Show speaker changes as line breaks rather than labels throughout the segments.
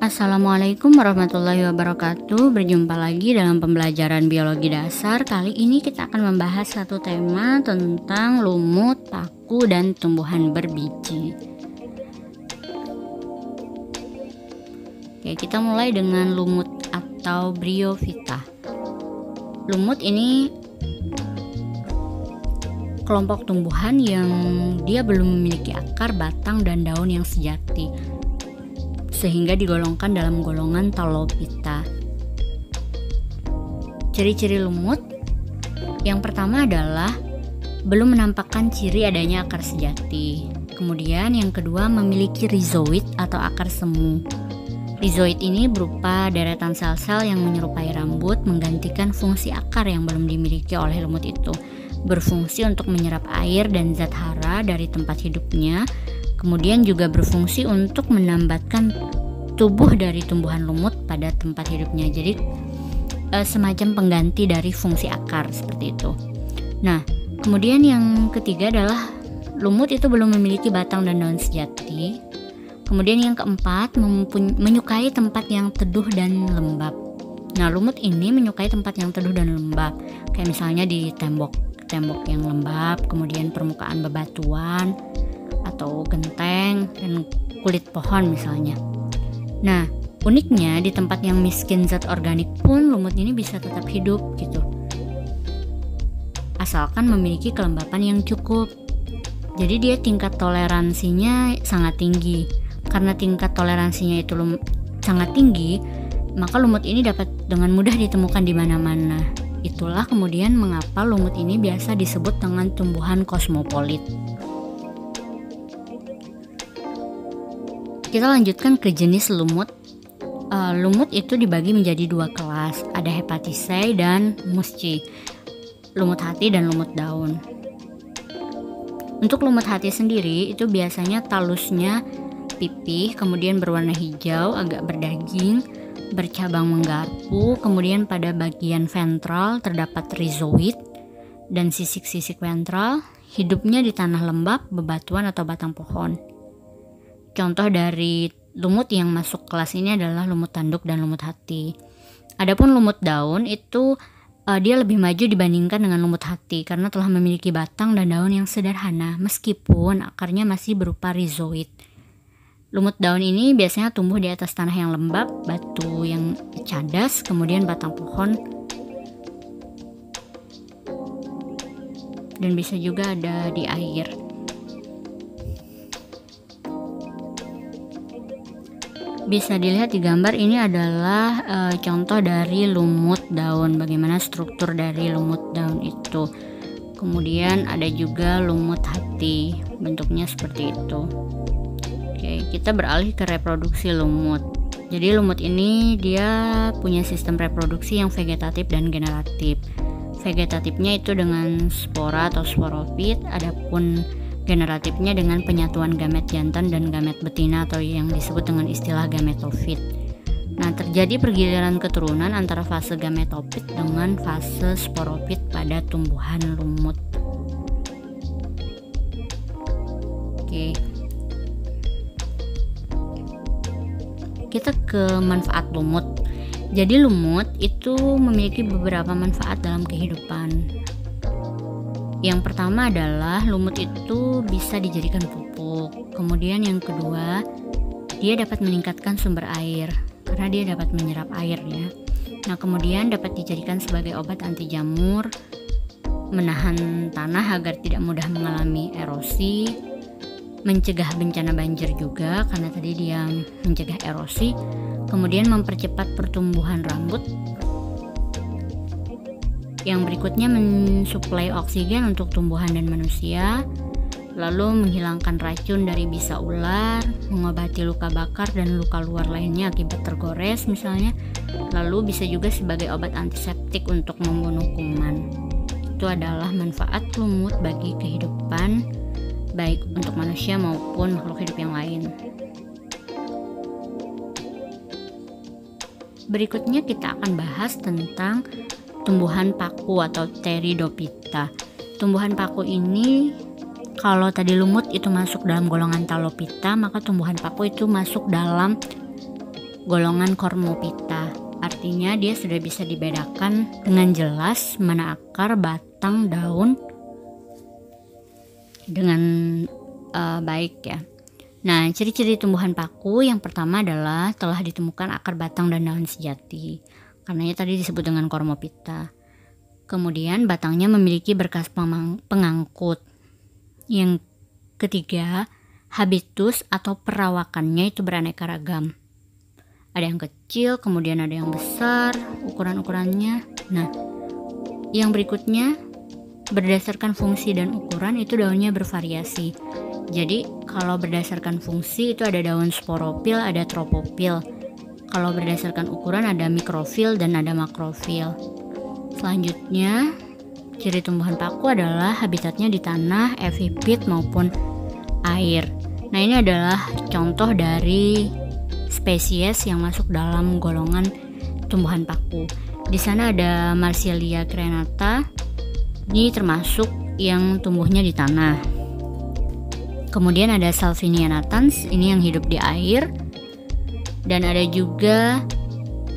Assalamualaikum warahmatullahi wabarakatuh. Berjumpa lagi dalam pembelajaran biologi dasar. Kali ini kita akan membahas satu tema tentang lumut, paku, dan tumbuhan berbiji. Oke, kita mulai dengan lumut atau Bryophyta. Lumut ini kelompok tumbuhan yang dia belum memiliki akar, batang, dan daun yang sejati, sehingga digolongkan dalam golongan Talophyta. Ciri-ciri lumut yang pertama adalah belum menampakkan ciri adanya akar sejati. Kemudian yang kedua memiliki rhizoid atau akar semu. Rhizoid ini berupa deretan sel-sel yang menyerupai rambut, menggantikan fungsi akar yang belum dimiliki oleh lumut itu. Berfungsi untuk menyerap air dan zat hara dari tempat hidupnya. Kemudian juga berfungsi untuk menambatkan tubuh dari tumbuhan lumut pada tempat hidupnya. Jadi semacam pengganti dari fungsi akar seperti itu. Nah, kemudian yang ketiga adalah lumut itu belum memiliki batang dan daun sejati. Kemudian yang keempat menyukai tempat yang teduh dan lembab. Nah, lumut ini menyukai tempat yang teduh dan lembab, kayak misalnya di tembok yang lembab, kemudian permukaan bebatuan atau genteng dan kulit pohon misalnya. Nah, uniknya di tempat yang miskin zat organik pun lumut ini bisa tetap hidup gitu, asalkan memiliki kelembapan yang cukup. Jadi dia tingkat toleransinya sangat tinggi. Karena tingkat toleransinya itu sangat tinggi, maka lumut ini dapat dengan mudah ditemukan di mana-mana. Itulah kemudian mengapa lumut ini biasa disebut dengan tumbuhan kosmopolit. Kita lanjutkan ke jenis lumut. Lumut itu dibagi menjadi dua kelas, ada Hepaticae dan Musci, lumut hati dan lumut daun. Untuk lumut hati sendiri itu biasanya talusnya pipih, kemudian berwarna hijau, agak berdaging, bercabang menggarpu, kemudian pada bagian ventral terdapat rhizoid dan sisik-sisik ventral, hidupnya di tanah lembab, bebatuan atau batang pohon. Contoh dari lumut yang masuk kelas ini adalah lumut tanduk dan lumut hati. Adapun lumut daun itu dia lebih maju dibandingkan dengan lumut hati karena telah memiliki batang dan daun yang sederhana meskipun akarnya masih berupa rhizoid. Lumut daun ini biasanya tumbuh di atas tanah yang lembab, batu yang cadas, kemudian batang pohon, dan bisa juga ada di air. Bisa dilihat di gambar ini adalah contoh dari lumut daun, bagaimana struktur dari lumut daun itu. Kemudian ada juga lumut hati, bentuknya seperti itu. Oke, kita beralih ke reproduksi lumut. Jadi lumut ini dia punya sistem reproduksi yang vegetatif dan generatif. Vegetatifnya itu dengan spora atau sporofit, adapun generatifnya dengan penyatuan gamet jantan dan gamet betina atau yang disebut dengan istilah gametofit. Nah, terjadi pergiliran keturunan antara fase gametofit dengan fase sporofit pada tumbuhan lumut. Oke. Kita ke manfaat lumut. Jadi lumut itu memiliki beberapa manfaat dalam kehidupan. Yang pertama adalah lumut itu bisa dijadikan pupuk. Kemudian yang kedua, dia dapat meningkatkan sumber air karena dia dapat menyerap air ya. Nah, kemudian dapat dijadikan sebagai obat anti jamur, menahan tanah agar tidak mudah mengalami erosi, mencegah bencana banjir juga karena tadi dia mencegah erosi, kemudian mempercepat pertumbuhan rambut. Yang berikutnya mensuplai oksigen untuk tumbuhan dan manusia, lalu menghilangkan racun dari bisa ular, mengobati luka bakar dan luka luar lainnya akibat tergores misalnya, lalu bisa juga sebagai obat antiseptik untuk membunuh kuman. Itu adalah manfaat lumut bagi kehidupan baik untuk manusia maupun makhluk hidup yang lain. Berikutnya kita akan bahas tentang tumbuhan paku atau Pteridophyta. Tumbuhan paku ini kalau tadi lumut itu masuk dalam golongan Talophyta, maka tumbuhan paku itu masuk dalam golongan Cormopita. Artinya dia sudah bisa dibedakan dengan jelas mana akar, batang, daun dengan baik ya. Nah, ciri-ciri tumbuhan paku yang pertama adalah telah ditemukan akar, batang, dan daun sejati. Karenanya tadi disebut dengan Cormopita. Kemudian batangnya memiliki berkas pengangkut. Yang ketiga, habitus atau perawakannya itu beraneka ragam. Ada yang kecil, kemudian ada yang besar, ukuran-ukurannya. Nah, yang berikutnya, berdasarkan fungsi dan ukuran itu daunnya bervariasi. Jadi kalau berdasarkan fungsi itu ada daun sporopil, ada tropopil. Kalau berdasarkan ukuran ada mikrofil dan ada makrofil. Selanjutnya, ciri tumbuhan paku adalah habitatnya di tanah, epifit maupun air. Nah, ini adalah contoh dari spesies yang masuk dalam golongan tumbuhan paku. Di sana ada Marsilea crenata. Ini termasuk yang tumbuhnya di tanah. Kemudian ada Salvinia natans, ini yang hidup di air. Dan ada juga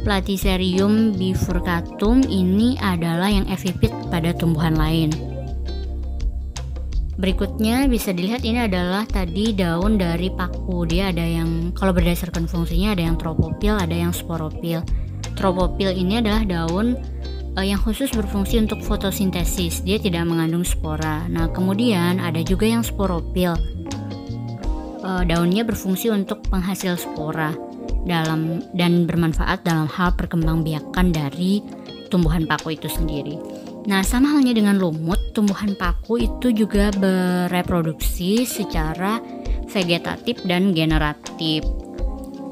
Platycerium bifurcatum, ini adalah yang epifit pada tumbuhan lain. Berikutnya bisa dilihat ini adalah tadi daun dari paku. Dia ada yang, kalau berdasarkan fungsinya ada yang tropopil, ada yang sporopil. Tropopil ini adalah daun yang khusus berfungsi untuk fotosintesis. Dia tidak mengandung spora. Nah, kemudian ada juga yang sporopil. Daunnya berfungsi untuk penghasil spora dan bermanfaat dalam hal perkembangbiakan dari tumbuhan paku itu sendiri. Nah, sama halnya dengan lumut, tumbuhan paku itu juga bereproduksi secara vegetatif dan generatif.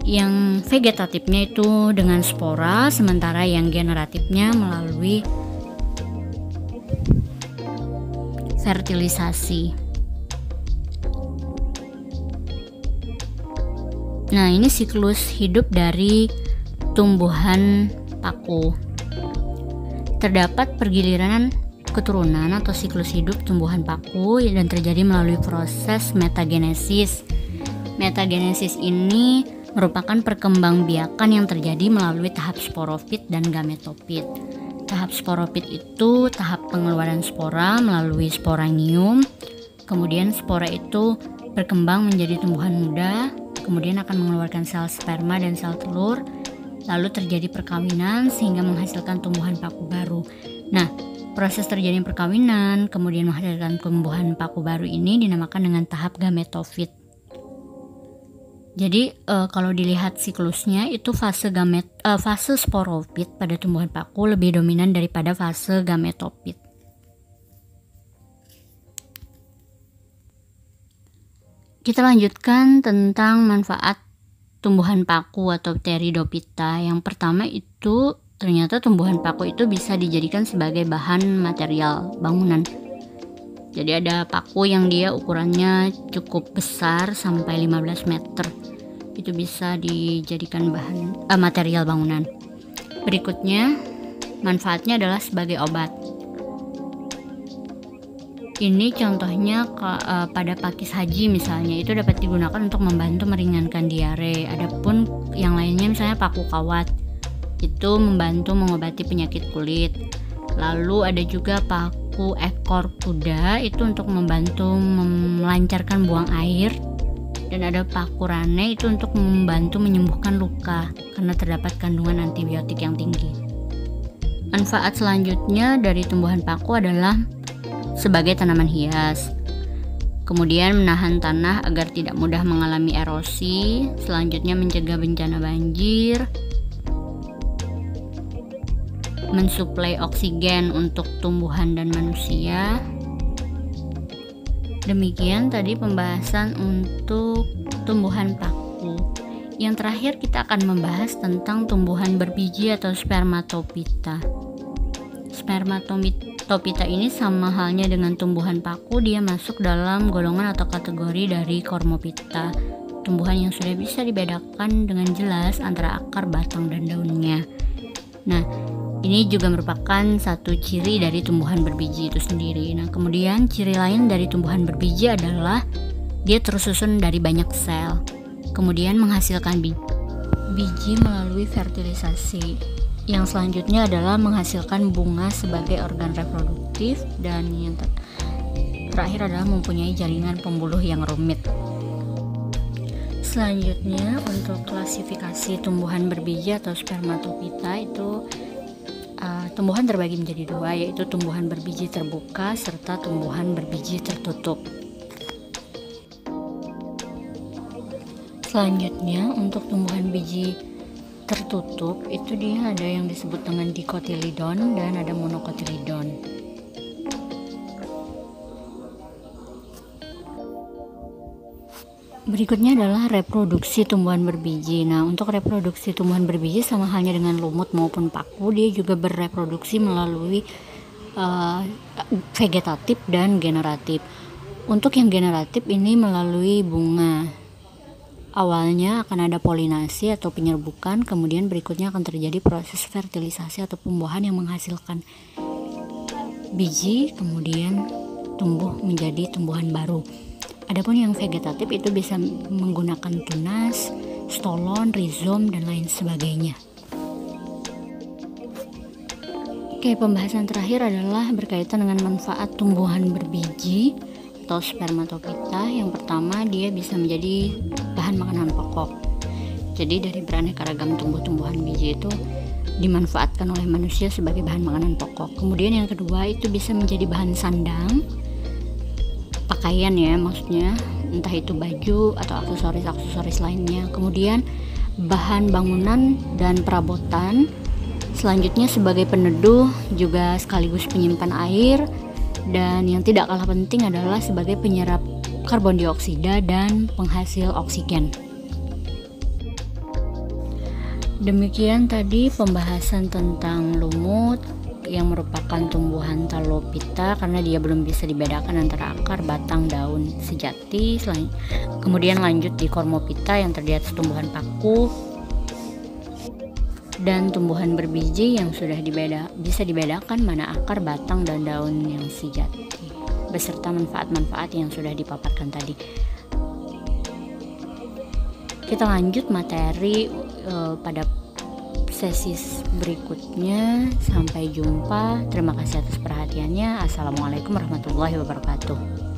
Yang vegetatifnya itu dengan spora, sementara yang generatifnya melalui fertilisasi. Nah, ini siklus hidup dari tumbuhan paku. Terdapat pergiliran keturunan atau siklus hidup tumbuhan paku dan terjadi melalui proses metagenesis. Metagenesis ini merupakan perkembangbiakan yang terjadi melalui tahap sporofit dan gametofit. Tahap sporofit itu tahap pengeluaran spora melalui sporanium. Kemudian spora itu berkembang menjadi tumbuhan muda, kemudian akan mengeluarkan sel sperma dan sel telur. Lalu terjadi perkawinan sehingga menghasilkan tumbuhan paku baru. Nah, proses terjadinya perkawinan kemudian menghasilkan tumbuhan paku baru ini dinamakan dengan tahap gametofit. Jadi kalau dilihat siklusnya itu fase sporofit pada tumbuhan paku lebih dominan daripada fase gametofit. Kita lanjutkan tentang manfaat tumbuhan paku atau Pteridophyta. Yang pertama itu ternyata tumbuhan paku itu bisa dijadikan sebagai bahan material bangunan. Jadi ada paku yang dia ukurannya cukup besar sampai 15 meter. Itu bisa dijadikan bahan material bangunan. Berikutnya, manfaatnya adalah sebagai obat. Ini contohnya pada pakis haji misalnya, itu dapat digunakan untuk membantu meringankan diare. Adapun yang lainnya misalnya paku kawat, itu membantu mengobati penyakit kulit. Lalu ada juga paku ekor kuda, itu untuk membantu melancarkan buang air. Dan ada paku rane, itu untuk membantu menyembuhkan luka karena terdapat kandungan antibiotik yang tinggi. Manfaat selanjutnya dari tumbuhan paku adalah sebagai tanaman hias. Kemudian menahan tanah agar tidak mudah mengalami erosi. Selanjutnya mencegah bencana banjir. Mensuplai oksigen untuk tumbuhan dan manusia. Demikian tadi pembahasan untuk tumbuhan paku. Yang terakhir kita akan membahas tentang tumbuhan berbiji atau spermatophyta. Spermatophyta ini sama halnya dengan tumbuhan paku, dia masuk dalam golongan atau kategori dari Cormopita. Tumbuhan yang sudah bisa dibedakan dengan jelas antara akar, batang, dan daunnya. Nah, ini juga merupakan satu ciri dari tumbuhan berbiji itu sendiri. Nah, kemudian ciri lain dari tumbuhan berbiji adalah dia tersusun dari banyak sel, kemudian menghasilkan biji. biji melalui fertilisasi. Yang selanjutnya adalah menghasilkan bunga sebagai organ reproduktif, dan yang terakhir adalah mempunyai jaringan pembuluh yang rumit. Selanjutnya untuk klasifikasi tumbuhan berbiji atau spermatopita itu tumbuhan terbagi menjadi dua, yaitu tumbuhan berbiji terbuka serta tumbuhan berbiji tertutup. Selanjutnya untuk tumbuhan biji tertutup itu dia ada yang disebut dengan dikotilidon dan ada monokotilidon. Berikutnya adalah reproduksi tumbuhan berbiji. Nah, untuk reproduksi tumbuhan berbiji sama halnya dengan lumut maupun paku, dia juga bereproduksi melalui vegetatif dan generatif. Untuk yang generatif ini melalui bunga. Awalnya akan ada polinasi atau penyerbukan, kemudian berikutnya akan terjadi proses fertilisasi atau pembuahan yang menghasilkan biji, kemudian tumbuh menjadi tumbuhan baru. Adapun yang vegetatif itu bisa menggunakan tunas, stolon, rizom, dan lain sebagainya. Oke, pembahasan terakhir adalah berkaitan dengan manfaat tumbuhan berbiji atau spermatopita. Yang pertama, dia bisa menjadi bahan makanan pokok. Jadi dari beraneka ragam tumbuh-tumbuhan biji itu dimanfaatkan oleh manusia sebagai bahan makanan pokok. Kemudian yang kedua itu bisa menjadi bahan sandang, pakaian ya maksudnya, entah itu baju atau aksesoris lainnya. Kemudian bahan bangunan dan perabotan. Selanjutnya sebagai peneduh, juga sekaligus penyimpan air. Dan yang tidak kalah penting adalah sebagai penyerap karbon dioksida dan penghasil oksigen. Demikian tadi pembahasan tentang lumut yang merupakan tumbuhan talopita karena dia belum bisa dibedakan antara akar, batang, daun sejati. Kemudian lanjut di kormopita yang terdiri atas tumbuhan paku dan tumbuhan berbiji yang sudah bisa dibedakan mana akar, batang, dan daun yang sejati beserta manfaat-manfaat yang sudah dipaparkan tadi. Kita lanjut materi pada sesi berikutnya. Sampai jumpa. Terima kasih atas perhatiannya. Assalamualaikum warahmatullahi wabarakatuh.